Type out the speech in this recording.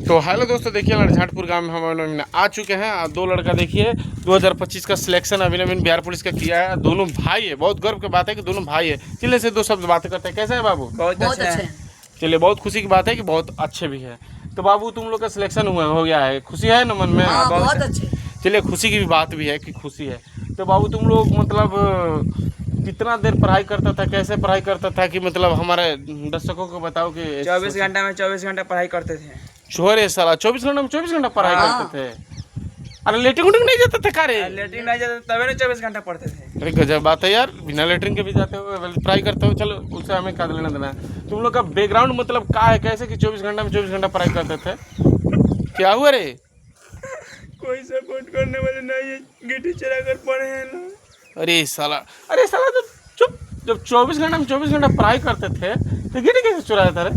तो हेलो दोस्तों, देखिए लड़झाटपुर गांव में हम आ चुके हैं। दो लड़का देखिए 2025 का सिलेक्शन अभी नवीन बिहार पुलिस का किया है। दोनों भाई है, बहुत गर्व की बात है कि दोनों भाई है। चलिए से दो शब्द बातें करते हैं। कैसे है बाबू? बहुत अच्छे हैं। चलिए, बहुत खुशी की बात है कि बहुत अच्छे भी है। तो बाबू तुम लोग का सिलेक्शन हो गया है, खुशी है ना मन में? हाँ, बहुत अच्छे। चलिए, खुशी की भी बात भी है कि खुशी है। तो बाबू तुम लोग मतलब कितना देर पढ़ाई करता था, कैसे पढ़ाई करता था कि मतलब हमारे दर्शकों को बताओ कि 24 घंटा में 24 घंटा पढ़ाई करते थे। छोरे साला 24 घंटा में 24 घंटा पढ़ाई करते थे। अरे लेटरिंग उटिंग नहीं जाता था का रे? लेटरिन नहीं जाते तभी ना 24 घंटा पढ़ते थे। अरे गजब बात है यार, बिना लेटरिंग के भी जाते हो, पढ़ाई करते हो। चलो उससे हमें क्या लेना देना है। तुम लोग का बैकग्राउंड मतलब क्या है, कैसे कि 24 घंटा में 24 घंटा पढ़ाई करते थे? क्या हुआ रे? कोई सपोर्ट करने वाले नहीं है, गिट्टी चला कर पढ़े हैं ना। अरे साला तो चुप। जब 24 घंटा में 24 घंटा पढ़ाई करते थे तो गिट्टी कैसे चुराया था रे?